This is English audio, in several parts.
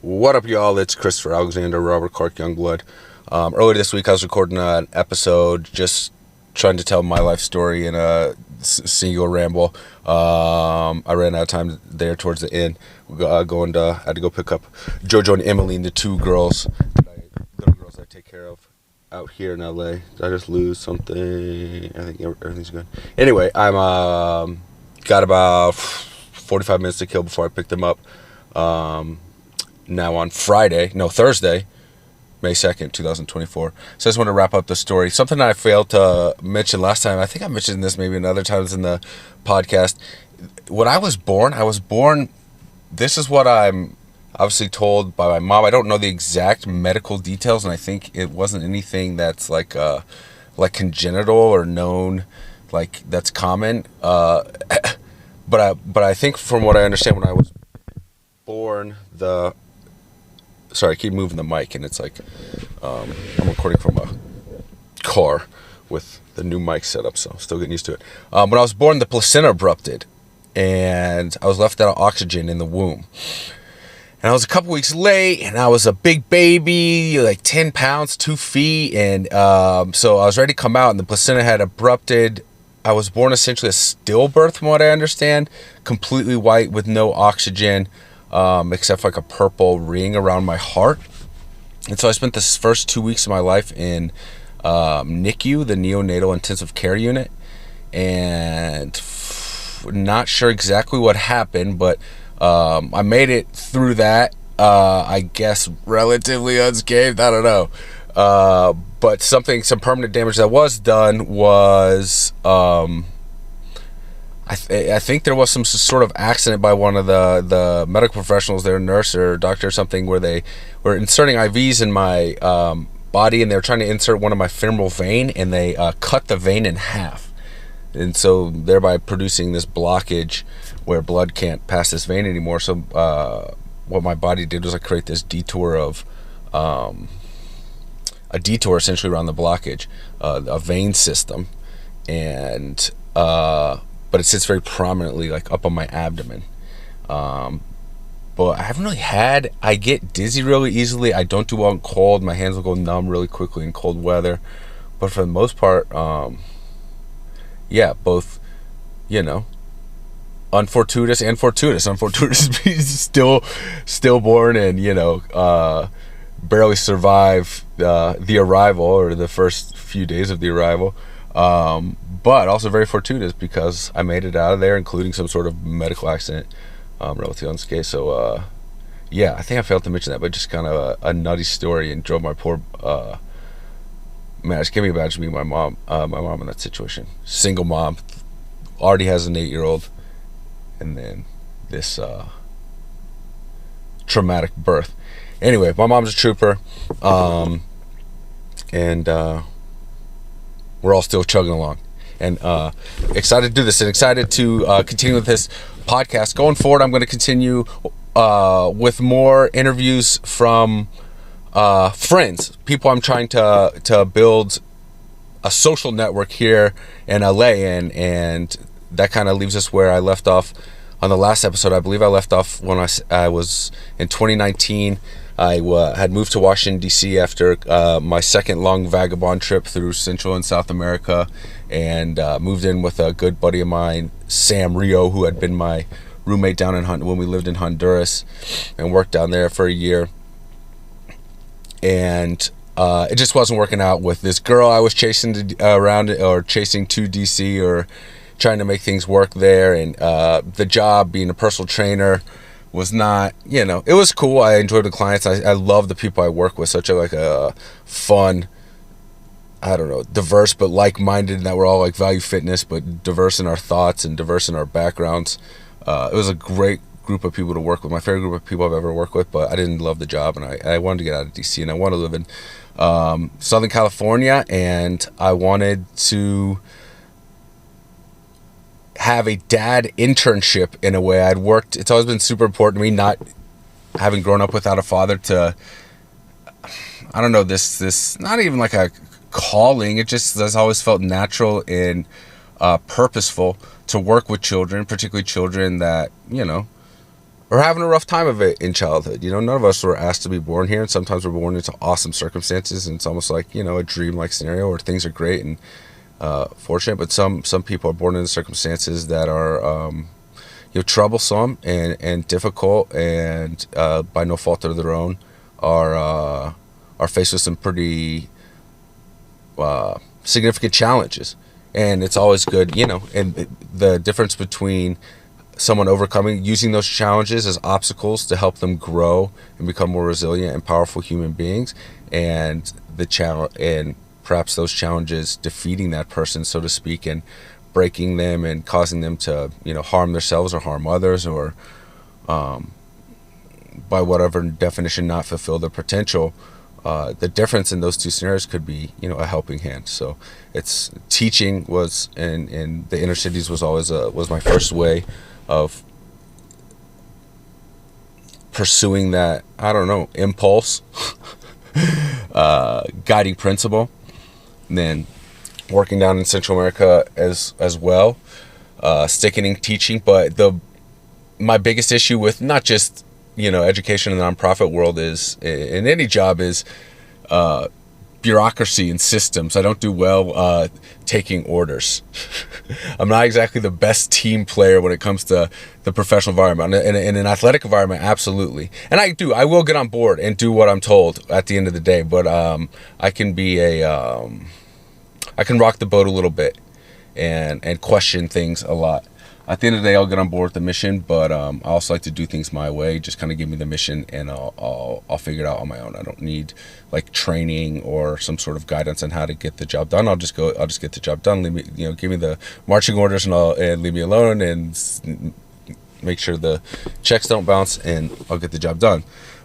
What up, y'all? It's Christopher Alexander, Robert Clark-Youngblood. Earlier this week, I was recording an episode just trying to tell my life story in a single ramble. I ran out of time there towards the end. I had to go pick up Jojo and Emily, the two girls, little girls I take care of out here in LA. Did I just lose something? I think everything's good. Anyway, I'm got about 45 minutes to kill before I pick them up. Now on Thursday, May 2nd, 2024. So I just want to wrap up the story. Something that I failed to mention last time, I think I mentioned this maybe in other times in the podcast. When I was born, this is what I'm obviously told by my mom. I don't know the exact medical details, and I think it wasn't anything that's like congenital or known, like that's common. But I think from what I understand, when I was born, sorry, I keep moving the mic, and it's like I'm recording from a car with the new mic set up, so I'm still getting used to it. When I was born, the placenta abrupted, and I was left out of oxygen in the womb. And I was a couple weeks late, and I was a big baby, like 10 pounds, 2 feet, and so I was ready to come out, and the placenta had abrupted. I was born essentially a stillbirth, from what I understand, completely white with no oxygen. Except for like a purple ring around my heart. And so I spent the first 2 weeks of my life in NICU, the neonatal intensive care unit, and not sure exactly what happened, but I made it through that, I guess relatively unscathed, I don't know. But some permanent damage that was done was I think there was some sort of accident by one of the medical professionals, their nurse or doctor or something, where they were inserting IVs in my body, and they were trying to insert one of my femoral vein, and they cut the vein in half, and so thereby producing this blockage where blood can't pass this vein anymore. So what my body did was create this detour of a detour essentially around the blockage, a vein system, and but it sits very prominently up on my abdomen. But I haven't really I get dizzy really easily. I don't do well in cold. My hands will go numb really quickly in cold weather. But for the most part, both, unfortuitous and fortuitous. Unfortuitous means stillborn and, barely survive the arrival or the first few days of the arrival. But also very fortuitous because I made it out of there, including some sort of medical accident, relatively unscathed. So, I think I failed to mention that, but just kind of a nutty story, and drove my poor, man, I just can't even imagine being my mom in that situation. Single mom, already has an 8-year-old, and then this, traumatic birth. Anyway, my mom's a trooper, and, we're all still chugging along, and excited to do this, and excited to continue with this podcast. Going forward, I'm going to continue with more interviews from friends, people I'm trying to build a social network here in LA, and that kind of leaves us where I left off on the last episode. I believe I left off when I was in 2019. I had moved to Washington, D.C. after my second long vagabond trip through Central and South America, and moved in with a good buddy of mine, Sam Rio, who had been my roommate down when we lived in Honduras, and worked down there for a year. And it just wasn't working out with this girl I was chasing chasing to D.C. or trying to make things work there. And the job, being a personal trainer, was not, it was cool. I enjoyed the clients. I love the people I work with. Such a fun, I don't know, diverse but like-minded, and that we're all value fitness, but diverse in our thoughts and diverse in our backgrounds. It was a great group of people to work with, my favorite group of people I've ever worked with. But I didn't love the job, and I wanted to get out of DC, and I want to live in Southern California, and I wanted to have a dad internship in a way. It's always been super important to me, not having grown up without a father, to, I don't know, this not even like a calling. It just has always felt natural and purposeful to work with children, particularly children that, or having a rough time of it in childhood. You know, none of us were asked to be born here, and sometimes we're born into awesome circumstances, and it's almost like, you know, a dream-like scenario where things are great and fortunate. But some people are born into circumstances that are you know, troublesome and difficult, and by no fault of their own are faced with some pretty significant challenges. And it's always good, you know, and the difference between someone using those challenges as obstacles to help them grow and become more resilient and powerful human beings, and perhaps those challenges defeating that person, so to speak, and breaking them and causing them to, you know, harm themselves or harm others, or by whatever definition not fulfill their potential. The difference in those two scenarios could be, you know, a helping hand. So it's teaching was in the inner cities was always was my first way of pursuing that, I don't know, impulse, guiding principle. And then working down in Central America as well, sticking in teaching. But my biggest issue with not just, you know, education in the nonprofit world is, in any job, is bureaucracy and systems. I don't do well taking orders. I'm not exactly the best team player when it comes to the professional environment. In an athletic environment, absolutely. And I will get on board and do what I'm told at the end of the day. But I can be I can rock the boat a little bit and question things a lot. At the end of the day, I'll get on board with the mission, but I also like to do things my way. Just kind of give me the mission, and I'll figure it out on my own. I don't need like training or some sort of guidance on how to get the job done. I'll just get the job done. Give me the marching orders, and leave me alone, and make sure the checks don't bounce, and I'll get the job done.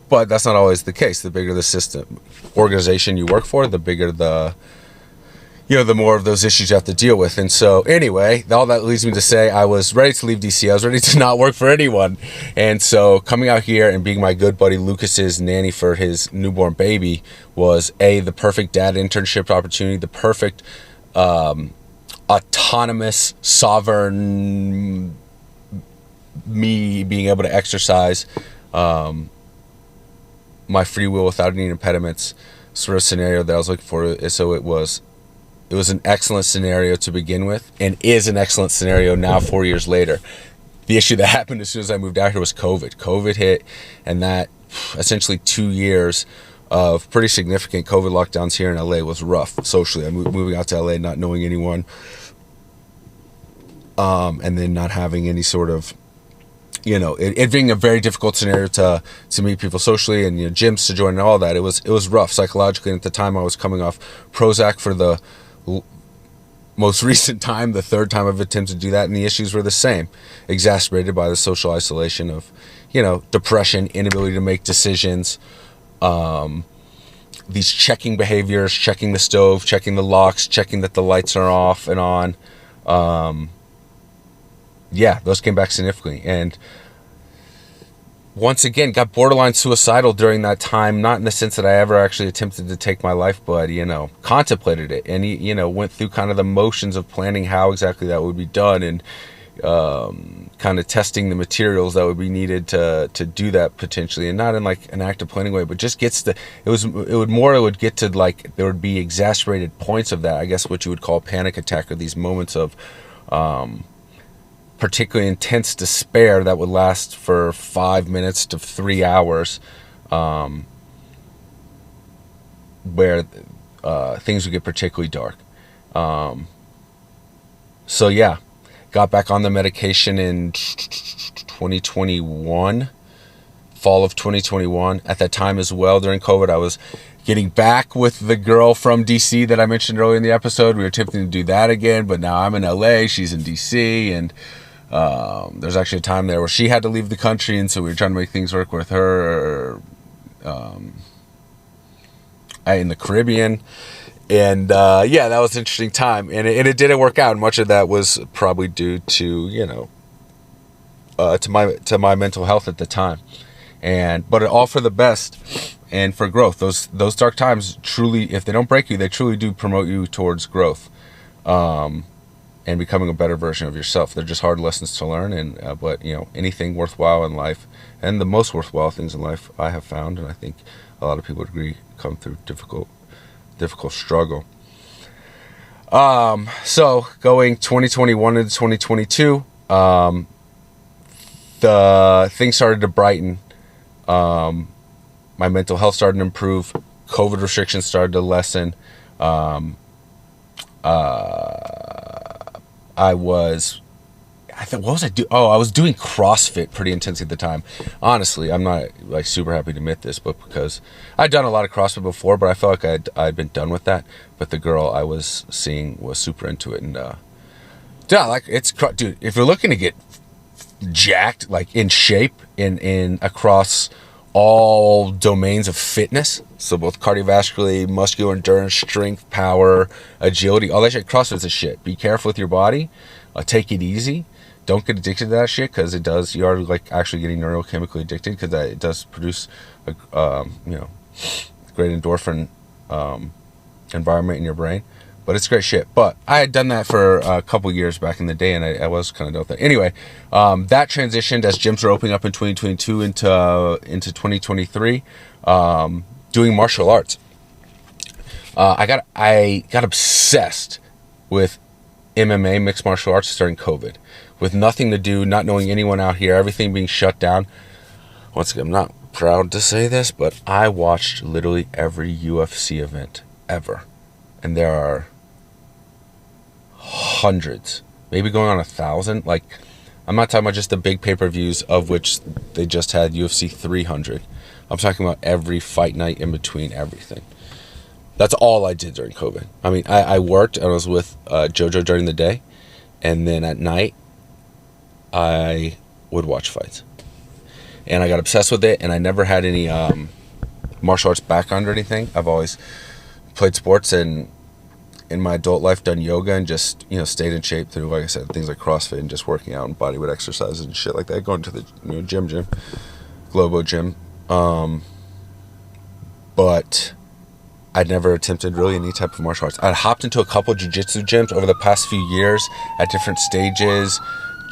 But that's not always the case. The bigger the system organization you work for, the bigger the more of those issues you have to deal with. And so anyway, all that leads me to say I was ready to leave DC. I was ready to not work for anyone. And so coming out here and being my good buddy Lucas's nanny for his newborn baby was the perfect dad internship opportunity, the perfect autonomous, sovereign me being able to exercise my free will without any impediments sort of scenario that I was looking for. So it was an excellent scenario to begin with, and is an excellent scenario now 4 years later. The issue that happened as soon as I moved out here was COVID. COVID hit, and that essentially 2 years of pretty significant COVID lockdowns here in LA was rough socially. I'm moving out to LA, not knowing anyone, and then not having any sort of, you know, it being a very difficult scenario to meet people socially, and, you know, gyms to join and all that. It was rough psychologically. And at the time, I was coming off Prozac for the most recent time, the third time I've attempted to do that, and the issues were the same, exacerbated by the social isolation of, you know, depression, inability to make decisions, these checking behaviors, checking the stove, checking the locks, checking that the lights are off and on. Those came back significantly, and once again got borderline suicidal during that time, not in the sense that I ever actually attempted to take my life, but, you know, contemplated it, and, you know, went through kind of the motions of planning how exactly that would be done, and kind of testing the materials that would be needed to do that potentially, and not in like an active planning way, but just it would get to like, there would be exacerbated points of that, I guess what you would call a panic attack, or these moments of particularly intense despair that would last for 5 minutes to 3 hours, where things would get particularly dark. Got back on the medication in 2021, fall of 2021. At that time as well, during COVID, I was getting back with the girl from DC that I mentioned earlier in the episode. We were attempting to do that again, but now I'm in LA, she's in DC, and there's actually a time there where she had to leave the country, and so we were trying to make things work with her in the Caribbean. And that was an interesting time, and it didn't work out. And much of that was probably due to, you know, to my mental health at the time, but all for the best and for growth. Those dark times truly, if they don't break you, they truly do promote you towards growth. and becoming a better version of yourself. They're just hard lessons to learn, and but anything worthwhile in life, and the most worthwhile things in life, I have found, and I think a lot of people would agree, come through difficult struggle. So going 2021 into 2022, the things started to brighten. My mental health started to improve. COVID restrictions started to lessen. I was doing CrossFit pretty intensely at the time. Honestly, I'm not like super happy to admit this, but because I'd done a lot of CrossFit before, but I felt like I'd been done with that. But the girl I was seeing was super into it, and dude, if you're looking to get jacked, like in shape, in across all domains of fitness, so both cardiovascularly, muscular endurance, strength, power, agility, all that shit, CrossFit's a shit. Be careful with your body. Take it easy. Don't get addicted to that shit, because it does. You are like actually getting neurochemically addicted, because it does produce a great endorphin environment in your brain. But it's great shit. But I had done that for a couple years back in the day, and I was kind of done with that. Anyway, that transitioned as gyms were opening up in 2022 into 2023, doing martial arts. I got obsessed with MMA, mixed martial arts, during COVID, with nothing to do, not knowing anyone out here, everything being shut down. Once again, I'm not proud to say this, but I watched literally every UFC event ever, and there are hundreds, maybe going on 1,000. Like, I'm not talking about just the big pay-per-views, of which they just had UFC 300. I'm talking about every fight night in between, everything. That's all I did during COVID. I mean, I worked, and I was with JoJo during the day, and then at night, I would watch fights. And I got obsessed with it, and I never had any martial arts background or anything. I've always played sports, and in my adult life done yoga, and just stayed in shape through, like I said, things like CrossFit and just working out and bodyweight exercises and shit like that, going to the gym, Globo gym. But I'd never attempted really any type of martial arts. I'd hopped into a couple jiu-jitsu gyms over the past few years at different stages,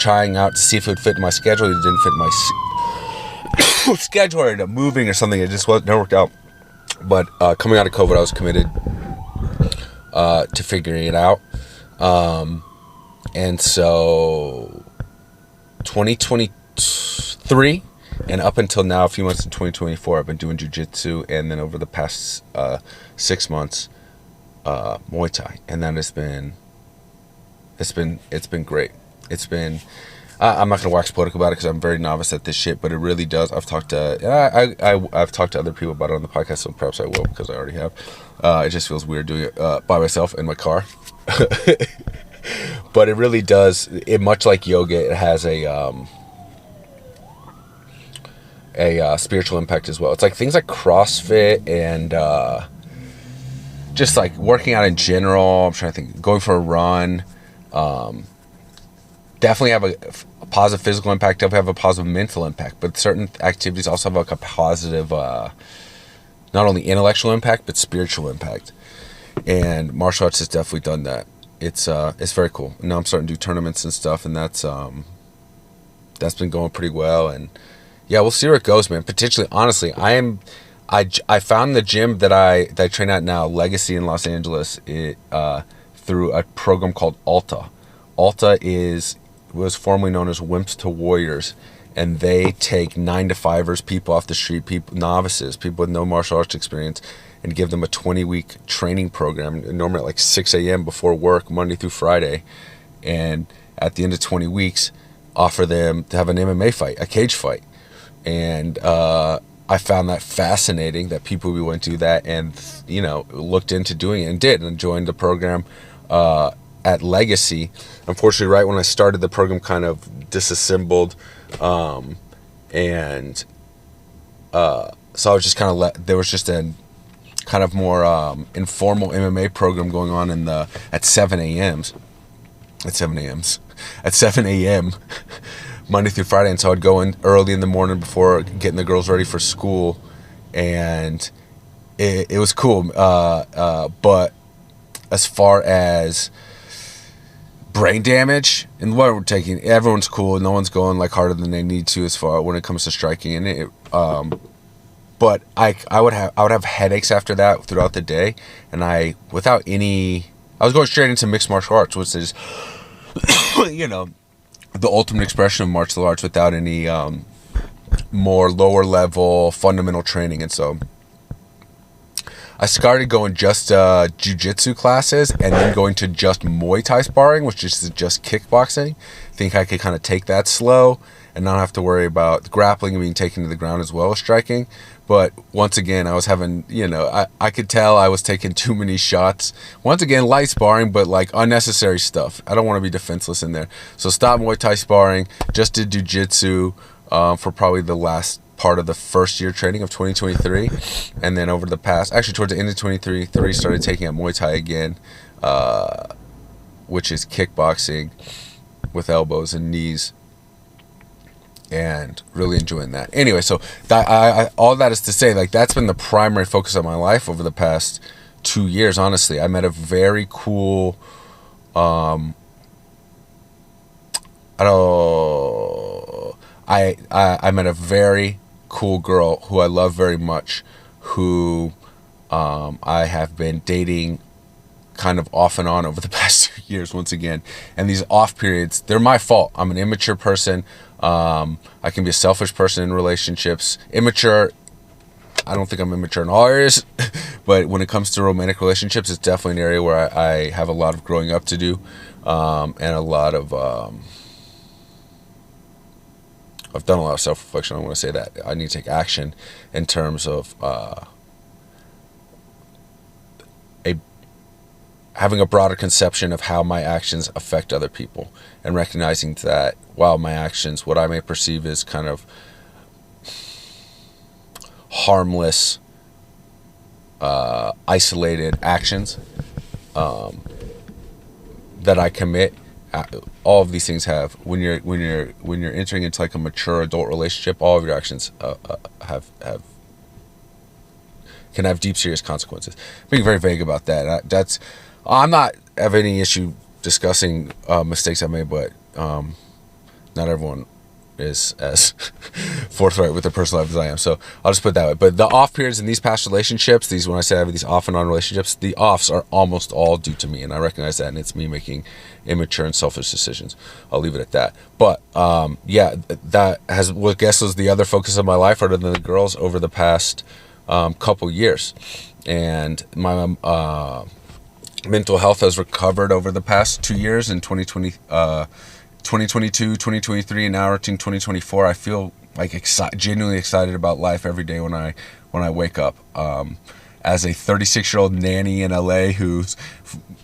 trying out to see if it would fit in my schedule. It didn't fit in my schedule, or moving or something. It just never worked out. But coming out of COVID, I was committed to figuring it out. And so 2023 and up until now, a few months in 2024, I've been doing jiu-jitsu, and then over the past 6 months, Muay Thai, and that has been great. It's been I'm not gonna wax political about it, because I'm very novice at this shit, but it really does. I've talked to I've talked to other people about it on the podcast, so perhaps I will, because I already have. It just feels weird doing it by myself in my car. But it really does. It, much like yoga, it has a spiritual impact as well. It's like things like CrossFit and just like working out in general. I'm trying to think, going for a run, definitely have a positive physical impact, definitely have a positive mental impact, but certain activities also have like a positive not only intellectual impact, but spiritual impact. And martial arts has definitely done that. It's very cool. Now I'm starting to do tournaments and stuff, and that's been going pretty well. And yeah, we'll see where it goes, man. Potentially, honestly, I found the gym that I train at now, Legacy in Los Angeles, through a program called Alta. Alta was formerly known as Wimps to Warriors, and they take 9-to-5ers, people off the street, novices, people with no martial arts experience, and give them a 20-week training program, normally at like 6 a.m. before work, Monday through Friday. And at the end of 20 weeks, offer them to have an MMA fight, a cage fight. And I found that fascinating, that people would be willing to do that, and looked into doing it and did, and joined the program at Legacy. Unfortunately, right when I started, the program kind of disassembled, and so I was just kind of there was just a kind of more informal MMA program going on at 7 a.m. Monday through Friday, and so I'd go in early in the morning before getting the girls ready for school, and it was cool. But as far as brain damage. And what we're taking, everyone's cool. No one's going like harder than they need to as far when it comes to striking. And but I would have headaches after that throughout the day, and I was going straight into mixed martial arts, which is the ultimate expression of martial arts without any more lower level fundamental training. And so I started going just jiu-jitsu classes and then going to just Muay Thai sparring, which is just kickboxing. I think I could kind of take that slow and not have to worry about grappling and being taken to the ground as well as striking. But once again, I was having, I could tell I was taking too many shots. Once again, light sparring, but like unnecessary stuff. I don't want to be defenseless in there. So stop Muay Thai sparring, just did jiu-jitsu for probably the last part of the first year training of 2023. And then over the past, actually towards the end of 2023, started taking up Muay Thai again, which is kickboxing with elbows and knees. And really enjoying that. Anyway, so that all that is to say, like, that's been the primary focus of my life over the past 2 years. Honestly, I met a very cool, I met a very cool girl who I love very much, who I have been dating kind of off and on over the past 2 years once again. And these off periods, they're my fault. I'm an immature person. I can be a selfish person in relationships. Immature, I don't think I'm immature in all areas, but when it comes to romantic relationships, it's definitely an area where I have a lot of growing up to do, and a lot of I've done a lot of self-reflection. I want to say that I need to take action in terms of having a broader conception of how my actions affect other people, and recognizing that while my actions, what I may perceive as kind of harmless, isolated actions that I commit, all of these things have, when you're entering into like a mature adult relationship, all of your actions can have deep, serious consequences. Being very vague about that. I'm not have any issue discussing mistakes I made, but not everyone is as forthright with their personal life as I am. So I'll just put it that way. But the off periods in these past relationships, when I say I have these off and on relationships, the offs are almost all due to me, and I recognize that, and it's me making immature and selfish decisions. I'll leave it at that. But that has, what I guess was the other focus of my life, other than the girls, over the past couple years. And my mental health has recovered over the past 2 years. In 2022, 2023, and now in 2024, I feel like genuinely excited about life every day when I wake up. As a 36-year-old nanny in LA whose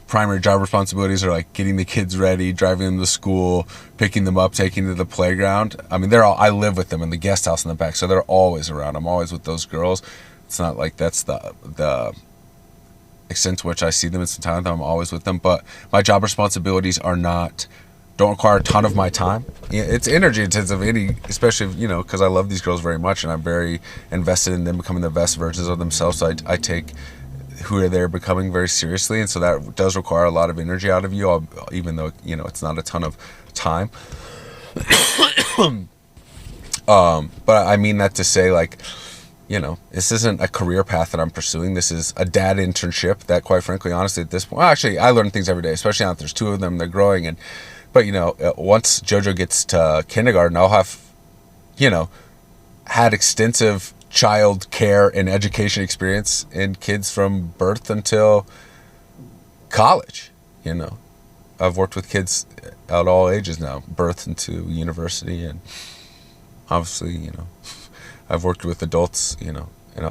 primary job responsibilities are like getting the kids ready, driving them to school, picking them up, taking them to the playground. I mean, I live with them in the guest house in the back, so they're always around. I'm always with those girls. It's not like that's the extent to which I see them in some time. I'm always with them, but my job responsibilities don't require a ton of my time. It's energy intensive, especially because I love these girls very much, and I'm very invested in them becoming the best versions of themselves. So I take who they're becoming very seriously, and so that does require a lot of energy out of you, even though it's not a ton of time. But I mean that to say, like, this isn't a career path that I'm pursuing. This is a dad internship that, quite frankly, honestly, at this point, well, actually, I learn things every day, especially now that there's 2 of them, they're growing. But once JoJo gets to kindergarten, I'll have, had extensive child care and education experience in kids from birth until college. I've worked with kids at all ages now, birth into university, and obviously, I've worked with adults,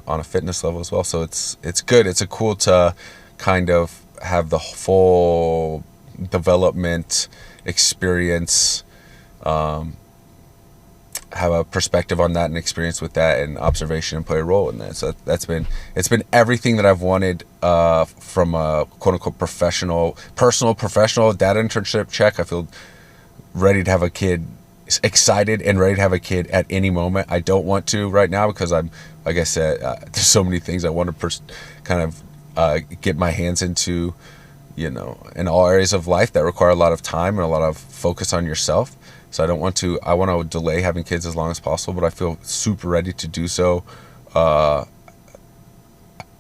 on a fitness level as well. So it's good. It's cool to kind of have the full development experience, have a perspective on that and experience with that, and observation, and play a role in that. So it's been everything that I've wanted from a quote unquote personal dad internship check. I feel ready to have a kid, excited and ready to have a kid at any moment. I don't want to right now because I'm, like I said, there's so many things I want to kind of get my hands into in all areas of life that require a lot of time and a lot of focus on yourself. So I want to delay having kids as long as possible, but I feel super ready to do so.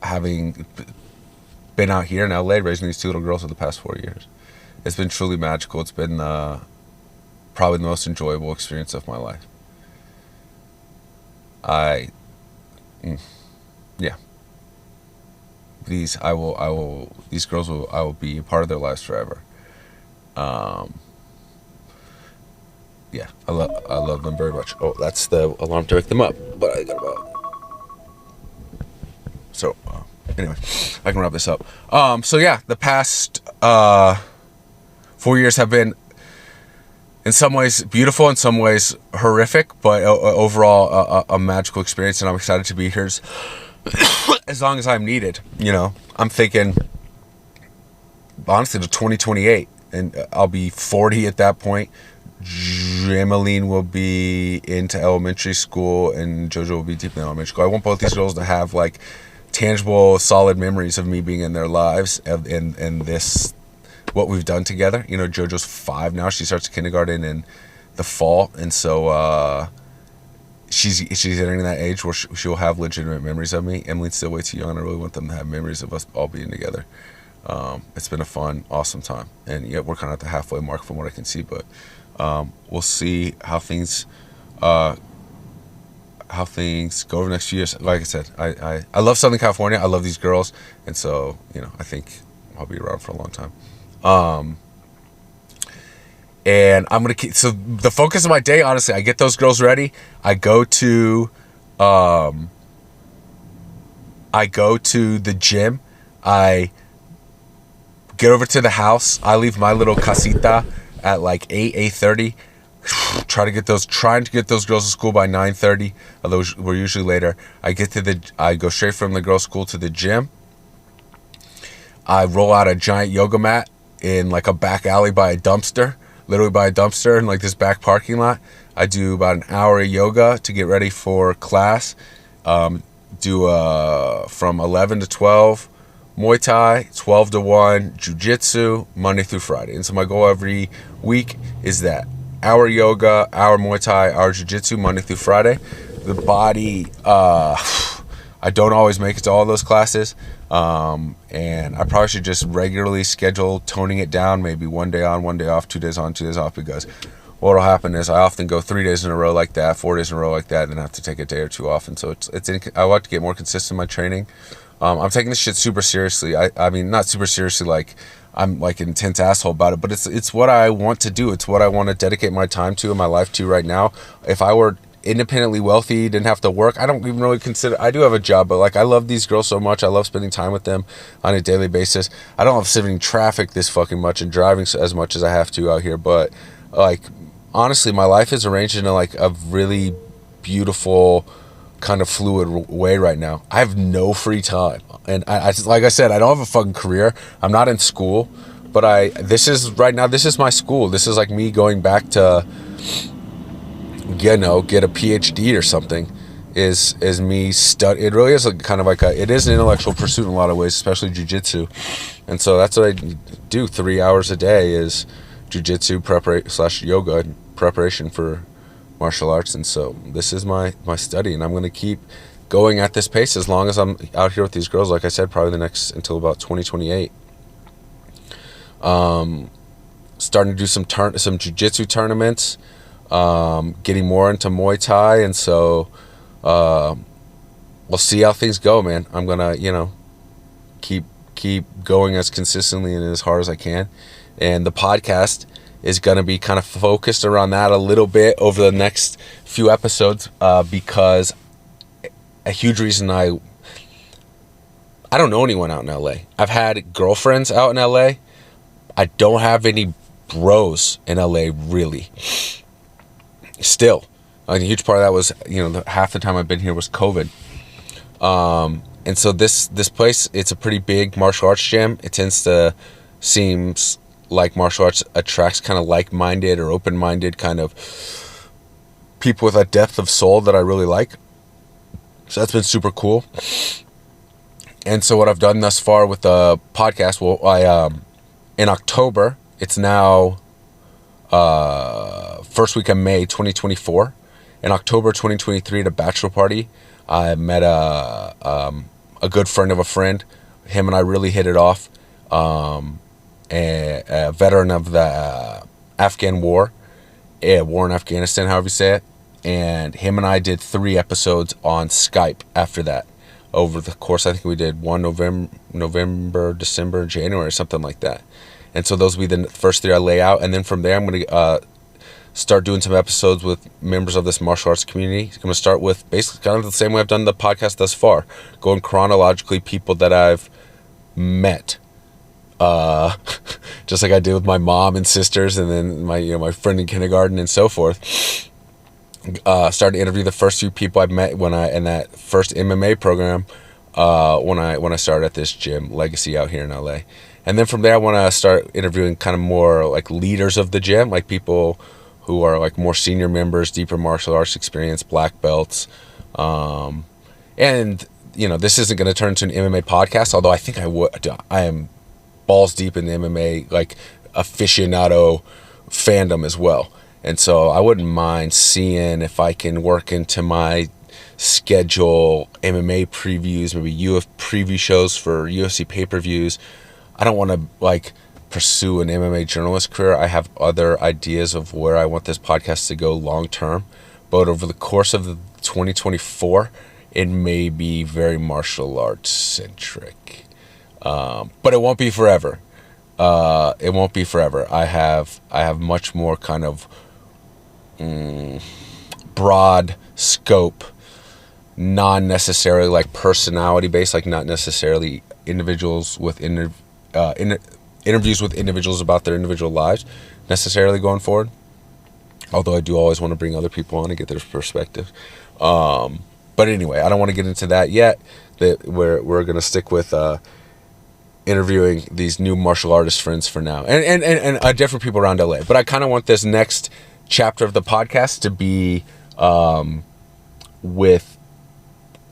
Having been out here in LA raising these two little girls for the past 4 years, it's been truly magical. It's been probably the most enjoyable experience of my life. Yeah. These girls I will be a part of their lives forever. Yeah, I love them very much. Oh, that's the alarm to wake them up, but I got about. So anyway, I can wrap this up. So yeah, the past 4 years have been, in some ways beautiful, in some ways horrific, but overall a magical experience, and I'm excited to be here as long as I'm needed. I'm thinking honestly to 2028, and I'll be 40 at that point. Emmeline will be into elementary school, and Jojo will be deep in elementary school. I want both these girls to have like tangible, solid memories of me being in their lives, and this, what we've done together. Jojo's 5 now. She starts kindergarten in the fall, and so she's entering that age where she'll have legitimate memories of me. Emily's still way too young. I really want them to have memories of us all being together. It's been a fun, awesome time, and yet we're kind of at the halfway mark from what I can see, but we'll see how things go over the next few years. Like I said, I love Southern California. I love these girls, and so I think I'll be around for a long time. And I'm gonna keep. So the focus of my day, honestly, I get those girls ready. I go to the gym. I get over to the house. I leave my little casita at like 8:30. Trying to get those girls to school by 9:30. Although we're usually later. I go straight from the girls' school to the gym. I roll out a giant yoga mat in like a back alley by a dumpster, literally by a dumpster in like this back parking lot. I do about an hour of yoga to get ready for class. Do from 11 to 12 Muay Thai, 12 to 1 Jiu-Jitsu, Monday through Friday. And so my goal every week is that hour yoga, hour Muay Thai, hour Jiu-Jitsu, Monday through Friday. The body, I don't always make it to all those classes. And I probably should just regularly schedule toning it down, maybe 1 day on, 1 day off, 2 days on, 2 days off, because what'll happen is I often go 3 days in a row like that, 4 days in a row like that, and then I have to take a day or two off. And so I like to get more consistent in my training. I'm taking this shit super seriously. I mean, not super seriously like I'm like an intense asshole about it, but it's what I want to do. It's what I want to dedicate my time to and my life to right now. If I were independently wealthy, didn't have to work, I don't even really consider, I do have a job, but like I love these girls so much. I love spending time with them on a daily basis. I don't love sitting in traffic this fucking much and driving as much as I have to out here, but like honestly, my life is arranged in like a really beautiful kind of fluid way right now. I have no free time, and I like I said, I don't have a fucking career. I'm not in school, but this is my school. This is like me going back to get a PhD or something. Is me study. It really is kind of like it is an intellectual pursuit in a lot of ways, especially jiu-jitsu. And so that's what I do 3 hours a day is jiu-jitsu / yoga preparation for martial arts. And so this is my study, and I'm going to keep going at this pace as long as I'm out here with these girls. Like I said, probably until about 2028. Starting to do some jiu-jitsu tournaments, getting more into Muay Thai, and so we'll see how things go, man. I'm gonna keep going as consistently and as hard as I can, and the podcast is going to be kind of focused around that a little bit over the next few episodes, because a huge reason I don't know anyone out in LA. I've had girlfriends out in LA. I don't have any bros in LA, really. Still, a huge part of that was, half the time I've been here was COVID. And so this place, it's a pretty big martial arts gym. It seems like martial arts attracts kind of like-minded or open-minded kind of people with a depth of soul that I really like. So that's been super cool. And so what I've done thus far with the podcast, in October, it's now first week of May 2024. In October 2023 at a bachelor party, I met a good friend of a friend. Him and I really hit it off. A veteran of the Afghan war, war in Afghanistan, however you say it. And him and I did 3 episodes on Skype after that. Over the course, I think we did one November, December, January, something like that. And so those will be the first 3 I lay out. And then from there, I'm going to start doing some episodes with members of this martial arts community. I'm going to start with basically kind of the same way I've done the podcast thus far, going chronologically, people that I've met, just like I did with my mom and sisters, and then my friend in kindergarten and so forth. Started to interview the first few people I met in that first MMA program when I started at this gym, Legacy, out here in LA. And then from there, I want to start interviewing kind of more like leaders of the gym, like people who are like more senior members, deeper martial arts experience, black belts. And, this isn't going to turn into an MMA podcast, although I think I am balls deep in the MMA, like aficionado fandom as well. And so I wouldn't mind seeing if I can work into my schedule MMA previews, maybe UFC preview shows for UFC pay-per-views. I don't want to pursue an MMA journalist career. I have other ideas of where I want this podcast to go long term, but over the course of 2024, it may be very martial arts centric, but it won't be forever. It won't be forever. I have much more kind of broad scope, non-necessarily like personality based, like not necessarily individuals with interviews with individuals about their individual lives necessarily going forward, although I do always want to bring other people on and get their perspective. But anyway, I don't want to get into that yet. We're going to stick with interviewing these new martial artist friends for now, and different people around LA. But I kind of want this next chapter of the podcast to be with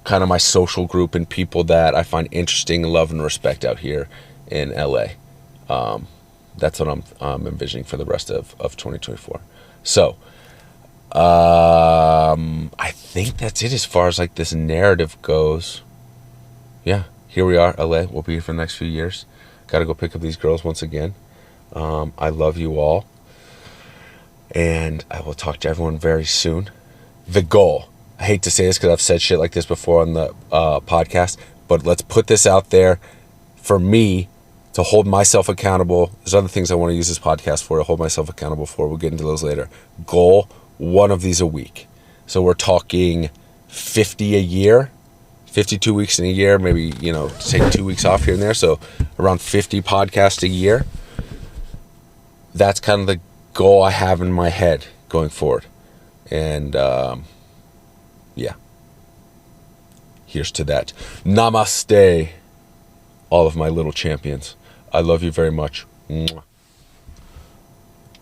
kind of my social group and people that I find interesting, love, and respect out here in LA. That's what I'm envisioning for the rest of 2024. So I think that's it as far as like this narrative goes. Yeah, here we are, LA. We'll be here for the next few years. Got to go pick up these girls once again. I love you all, and I will talk to everyone very soon. The goal, I hate to say this because I've said shit like this before on the podcast, but let's put this out there for me to hold myself accountable. There's other things I want to use this podcast for, to hold myself accountable for. We'll get into those later. Goal, 1 of these a week. So we're talking 50 a year, 52 weeks in a year, maybe, take 2 weeks off here and there. So around 50 podcasts a year. That's kind of the goal I have in my head going forward. And yeah, here's to that. Namaste, all of my little champions. I love you very much. Mwah.